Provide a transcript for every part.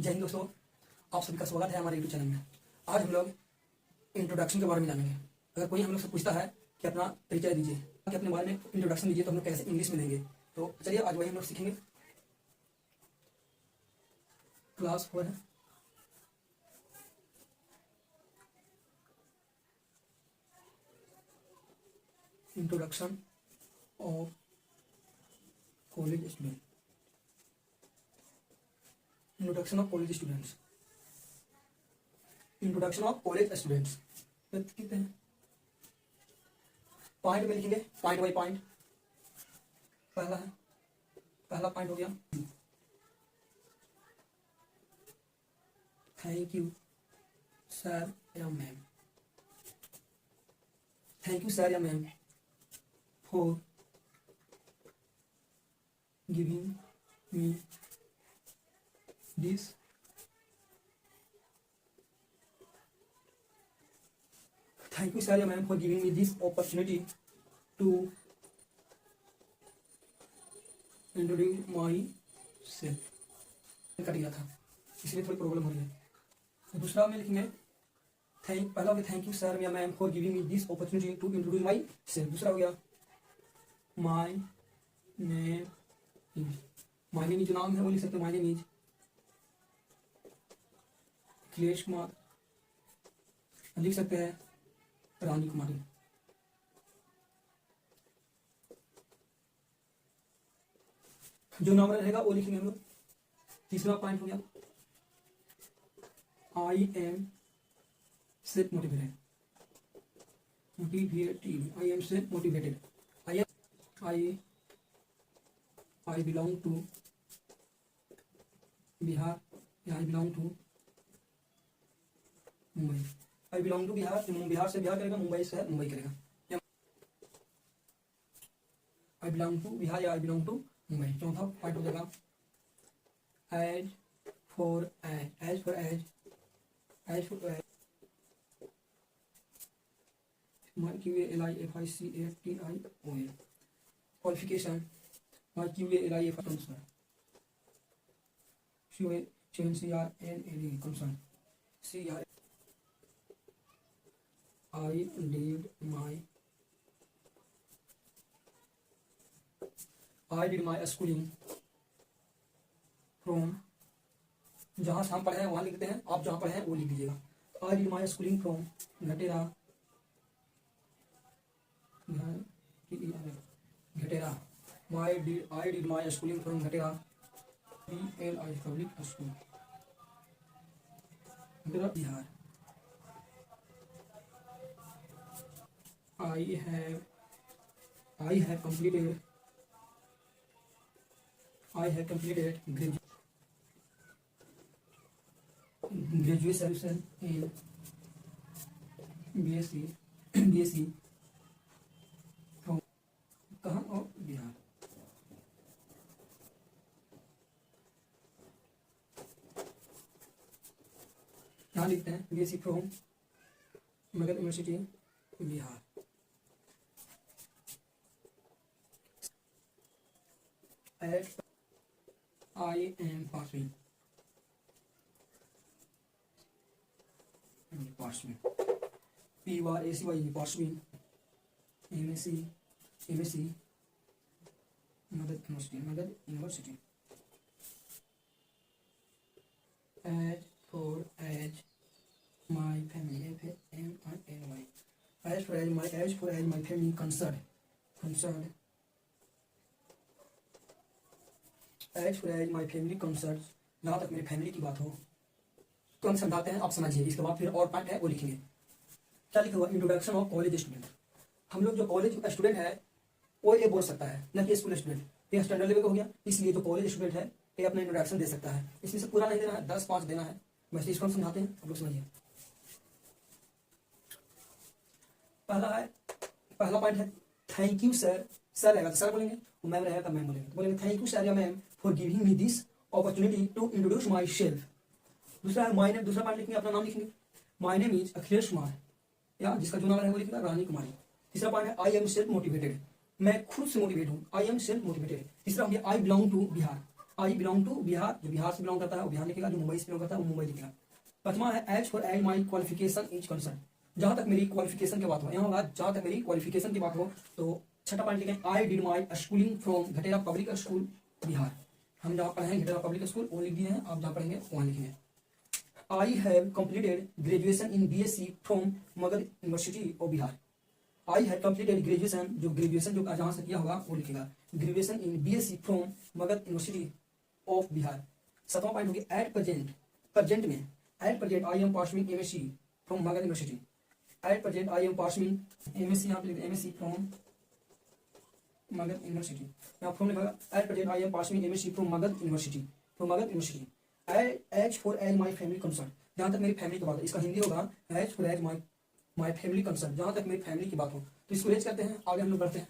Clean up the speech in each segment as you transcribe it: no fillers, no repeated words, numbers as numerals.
जय हिंद दोस्तों, आप सभी का स्वागत है हमारे यूट्यूब चैनल में। आज हम लोग इंट्रोडक्शन के बारे में जानेंगे। अगर कोई हम लोग से पूछता है कि अपना परिचय दीजिए, कि अपने बारे में इंट्रोडक्शन दीजिए, तो हम लोग कैसे इंग्लिश में देंगे। तो चलिए आज वही हम लोग सीखेंगे। क्लास 4 है। Introduction of college student. Introduction of college students. Introduction of college students कितने हैं? पॉइंट में लिखेंगे, पॉइंट बाई पॉइंट। पहला पॉइंट हो गया, थैंक यू सर या मैम। थैंक यू सर या ma'am for giving me this Thank you, sir, ma'am, for giving me this opportunity to introduce myself। Cut गया था, इसलिए थोड़ी प्रॉब्लम हो रही है। दूसरा में लिखेंगे पहला हो गया थैंक यू सर या ma'am for giving me this opportunity to introduce myself. दूसरा हो गया माई नेम इज, जो नाम है वो लिख सकते हैं, my name is Akhilesh Kumar. लिख सकते हैं रानी कुमारी। जो नाम रहेगा वो लिखेंगे हम लोग। तीसरा पॉइंट हो गया I am self motivated. I am self motivated. I belong to Bihar. I belong to Mumbai. I belong to Bihar, Bihar से बिहार करेगा, मुंबई से मुंबई करेगा। आई बिलोंग टू बिहार या आई बिलोंग टू मुंबई। चौथा पॉइंट हो जाएगा as far as QALIFICATION। Qualification QALIFI concern concern CR। I did my schooling from, जहाँ से हम पढ़े हैं वहाँ लिखते हैं, आप जहाँ पढ़े हैं वो लिख दीजिएगा। I did my schooling from घटेरा। I did my schooling from घटेरा PLI public school, Bihar. I have completed graduation in BSc from कहाँ और बिहार। यहाँ लिखते हैं BSc from Magadh university Bihar. I am pursuing PURSUING pursuing MSc Mother University। As for my family FAMILY। as for my family concerned as for my family concerns, जहाँ तक मेरी family की बात हो तो हम समझाते हैं, आप समझिए। इसके बाद फिर और पार्ट है वो लिखेंगे। क्या लिखा हुआ? Introduction of college student. हम लोग जो कॉलेज स्टूडेंट है वो ये बोल सकता है, न कि स्कूल स्टूडेंट। ये स्टैंडर्ड लेवल का हो गया, इसलिए जो कॉलेज स्टूडेंट है ये अपना इंट्रोडक्शन दे सकता है। इसमें से पूरा नहीं देना है, 10-5 देना है, वैसे इसको हम समझाते हैं, आप लोग समझिए। पहला पॉइंट है थैंक यू सर। सर रहेगा तो सर बोलेंगे, मैम रहेगा तो मैम बोलेंगे। तो बोलेंगे थैंक यू सर या ma'am for giving me this opportunity to introduce myself. दूसरा है माय नेम। दूसरा पार्ट लिखेंगे, अपना नाम लिखेंगे। My name is Akhilesh Kumar, या जिसका जो नाम है वो लिखेगा रानी कुमारी। तीसरा पॉइंट है आई एम सेल्फ मोटिवेटेड। मैं खुद से मोटिवेट हूँ, आई एम सेल्फ मोटिवेटेड। तीसरा हो गया I belong to Bihar. I belong to Bihar, जो बिहार से बिलोंग करता है वो बिहार लिखेगा, जो मुंबई से बिलोंग करता है वो मुंबई लिखेगा। पांचवा है as far as my qualification is concern, जहां तक मेरी क्वालिफिकेशन की बात हो, यहाँ होगा जहां तक मेरी क्वालिफिकेशन की बात हो। तो छठा पॉइंट लिखें I did my schooling from Ghatera public school Bihar, हम जहाँ पढ़े हैं घटेरा पब्लिक स्कूल वो लिख दिए हैं, आप जहाँ पढ़ेंगे वहाँ लिखेंगे। I have completed graduation in BSc from Magadh university of Bihar, I have completed graduation, जो ग्रेजुएशन जो जहाँ से किया होगा वो लिखेगा, graduation in BSc from Magadh university of Bihar. सातवां पॉइंट हो गया एट प्रेजेंट, प्रेजेंट में, at present I am passing MSc from Magadh university, at present I am passing MSc, यहाँ पे एमएससी फ्रॉम मगध यूनिवर्सिटी, यहाँ फ्रॉम लिखा at present I am passing MSc from Magadh university, from Magadh university. As far as my family concern, जहाँ तक मेरी family की बात है, इसका हिंदी होगा as far as my family concern, जहाँ तक मेरी फैमिली की बात हो। तो इसको रेज करते हैं, आगे हम लोग बढ़ते हैं।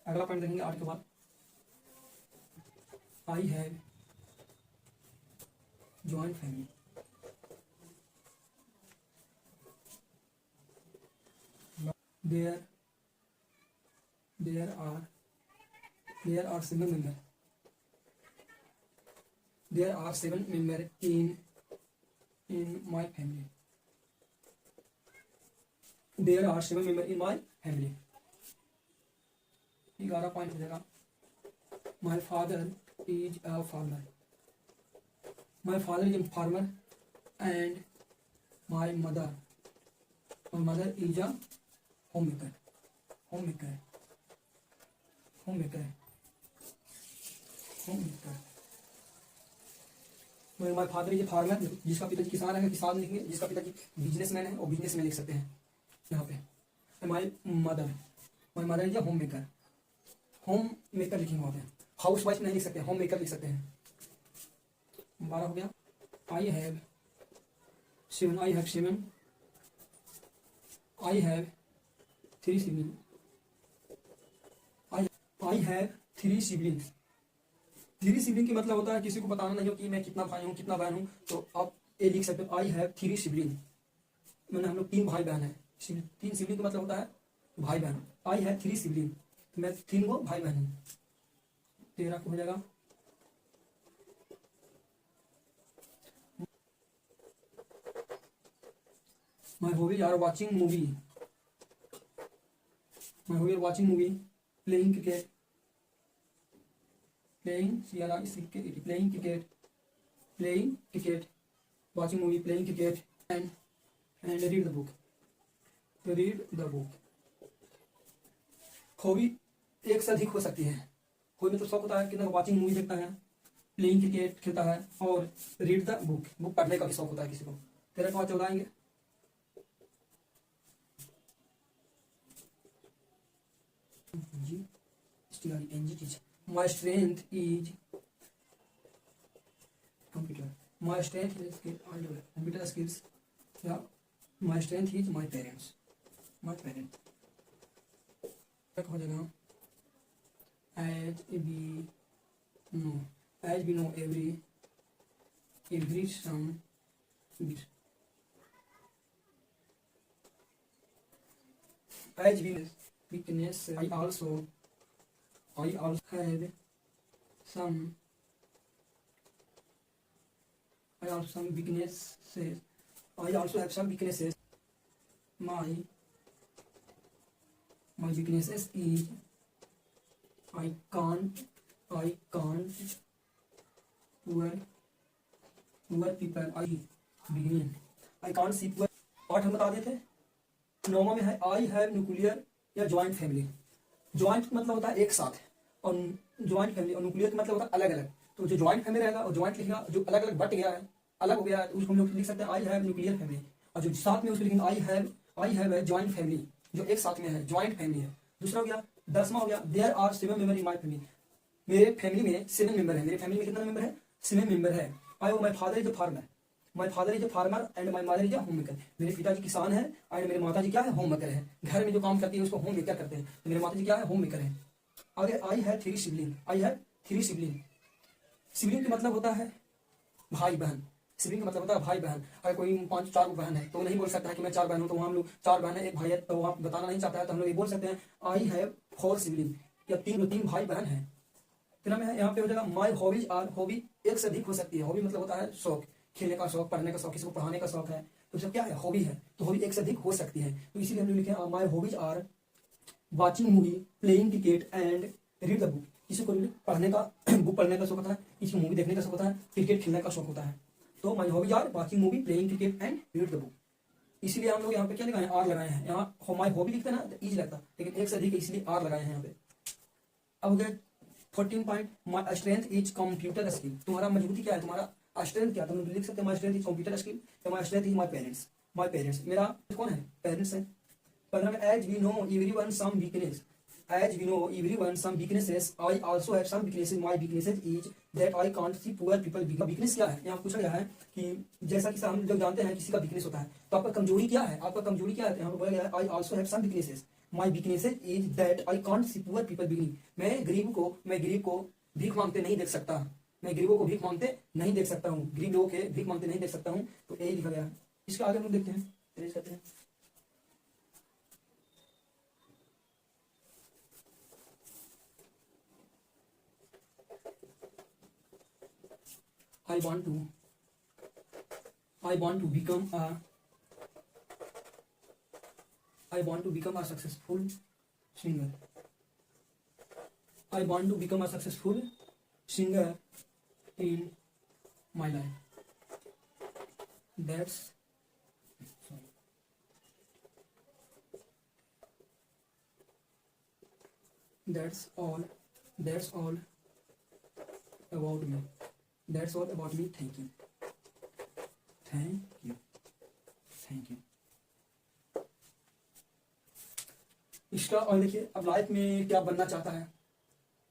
अगला पॉइंट देखेंगे 8 के बाद, I have joint family, there are 7 members, there are 7 members in my family, there are 7 members in my family। 11 point हो जाएगा my father is a farmer, my father is a farmer and my mother is a homemaker, homemaker। My father is a farmer, जिसका पिताजी किसान है किसान लिखेंगे, जिसका पिताजी बिजनेसमैन है और बिजनेसमैन लिख सकते हैं यहाँ पे। My mother is a home maker, home maker लिखेंगे वहाँ पे, हाउस वाइफ नहीं लिख सकते, होम मेकर लिख सकते हैं। 12 हो गया I have 7, I have 7, I have 3 sibling, I have 3 siblings. 3 sibling की मतलब होता है किसी को बताना नहीं हो कि मैं कितना भाई हूँ कितना बहन हूँ, तो आप ये लिख सकते हो आई हैव 3 सिबलिंग, मैंने हम लोग 3 भाई बहन है। 3 सिबलिंग का मतलब होता है भाई बहन, आई हैव 3 सिबलिंग, तो मैं 3 को भाई बहन हूँ। 13 को हो जाएगा my hobbies are watching movie, my hobby are watching movie, playing cricket, playing cricket, watching movie, playing cricket, and read the book। Hobby एक से अधिक हो सकती है, कोई मतलब शौक होता है कितना वाचिंग मूवी देखता है, प्लेइंग क्रिकेट खेलता है, और रीड द बुक पढ़ने का भी शौक होता है किसी को। 13 को 14 आएंगे My strength is computer, my strength is computer skills, yeah, my strength is my parents, हो जाएगा as we know every some as we weakness, I also have some weaknesses, I also have some weaknesses, my weaknesses is I can't poor people, I can't see poor। पाठ हम बता देते हैं 9वां में है I have nuclear या joint family. Joint मतलब होता है एक साथ, और ज्वाइंट फैमिली और न्यूक्लियर मतलब होता है अलग अलग। तो जो ज्वाइंट फैमिली रहेगा और ज्वाइंट लिखेगा, जो अलग अलग बट गया है अलग हो गया है, तो उसको हम लोग लिख सकते हैं आई हैव न्यूक्लियर फैमिली, और जो साथ में उसको लिखेंगे आई हैव है ज्वाइंट फैमिली, जो एक साथ में है ज्वाइंट फैमिली है। दूसरा हो गया 10वां हो गया there are 7 member in my family, मेरे फैमिली में 7 मेंबर है, मेरे फैमिली में कितना मेंबर है 7 मेंबर है। My father is a farmer and my mother is a home maker, मेरे पिताजी किसान है और मेरे माताजी क्या है होम मेकर है, घर में जो काम करती है उसको होम मेकर करते हैं, तो मेरे माताजी क्या है होम मेकर है। आगे आई हैव 3 सिबलिंग, सिबलिंग का मतलब होता है भाई बहन। सिबलिंग का मतलब होता है भाई बहन। अगर कोई 4 बहन है तो नहीं बोल सकता है कि मैं 4 बहन हूँ, तो वहाँ हम लोग 4 बहन है 1 भाई है, तो वहाँ बताना नहीं चाहता है तो हम लोग ये बोल सकते हैं आई हैव 4 सिबलिंग, या 3 भाई बहन है। फिर हमें यहाँ पे हो जाएगा माई हॉबीज आर, हॉबी एक से अधिक हो सकती है। हॉबी मतलब होता है शौक, खेलने का शौक, पढ़ने का शौक, किसी को पढ़ाने का शौक है, तो सब क्या है हॉबी है, तो हॉबी एक से अधिक हो सकती है। तो इसीलिए हम लोग लिखे my hobbies are watching movie, playing cricket and read the book. किसी को पढ़ने का बुक पढ़ने का शौक होता है, किसी को मूवी देखने का शौक होता है, क्रिकेट खेलने का शौक होता है। तो my hobbies are watching movie, playing cricket and read the book. इसीलिए हम लोग यहाँ पे क्या लगाए आर लगाए हैं। यहाँ माई हॉबी लिखते हैं ना इजी लगता है, लेकिन एक से अधिक इसलिए आर लगाए हैं यहाँ पे। अब हो गया 14 point, my strength is computer skill. तुम्हारा मजबूती क्या है, तुम्हारा स्ट्रेंथ क्या, तुम लिख सकते हैं my strength is computer skill, या my strength is my parents. My parents मेरा कौन है, पेरेंट्स है। 15 में as we know everyone some weakness, as we know everyone some weaknesses, I also have some weaknesses, my weaknesses is that I can't see poor people weakness क्या है, यहाँ पूछा गया है कि जैसा कि हम लोग जानते हैं किसी का वीकनेस होता है, तो आपका कमजोरी क्या है, आपका कमजोरी क्या है, यहाँ पे बोला गया है I also have some weaknesses, my weaknesses is that I can't see poor people मैं गरीब को भीख मांगते नहीं देख सकता, मैं गरीबों को भीख मांगते नहीं देख सकता हूँ, गरीब लोगों के भीख मांगते नहीं देख सकता हूँ। तो यही लिखा गया है। इसका आगे हम लोग देखते हैं, फिनिश करते हैं। I want to become a successful singer. I want to become a successful singer in my life. That's all. That's all about me. That's all about me. Thank you. Thank you. Thank you. इसका और देखिए, अब life में क्या बनना चाहता है,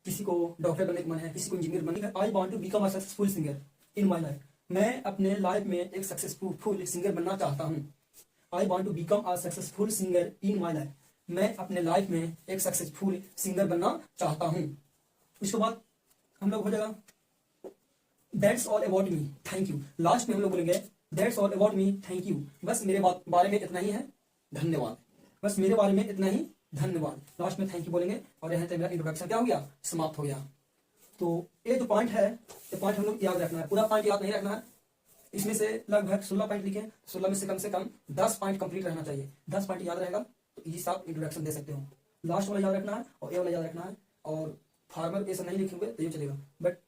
किसी को डॉक्टर बनने का मन है, किसी को इंजीनियर बनने का। I want to become a successful singer in my life, मैं अपने लाइफ में एक सक्सेसफुल सिंगर बनना चाहता हूँ। I want to become a successful singer in my life, मैं अपने लाइफ में एक सक्सेसफुल सिंगर बनना चाहता हूँ। उसके बाद हम लोग हो जाएगा that's all about me thank you. Last में हम लोग बोलेंगे that's all about me thank you, बस मेरे बारे में इतना ही है, धन्यवाद। बस मेरे बारे में इतना ही, धन्यवाद। लास्ट में थैंक यू बोलेंगे और यहाँ तक मेरा इंट्रोडक्शन क्या हो गया, समाप्त हो गया। तो ये जो पॉइंट है, ये पॉइंट हम लोग याद रखना है, पूरा पॉइंट याद नहीं रखना है। इसमें से लगभग 16 पॉइंट लिखे, 16 में से कम 10 पॉइंट कंप्लीट रहना चाहिए। 10 पॉइंट याद रहेगा तो इजी से आप इंट्रोडक्शन दे सकते हो। लास्ट वाला याद रखना है और ये वाला याद रखना है, और फार्मर ये सब नहीं लिखेंगे तो ये चलेगा, बट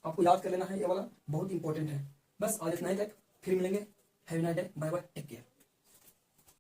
आपको याद कर लेना है, ये वाला बहुत इंपॉर्टेंट है। बस आज इतना ही तक, फिर मिलेंगे। Have a nice day, bye bye, take care.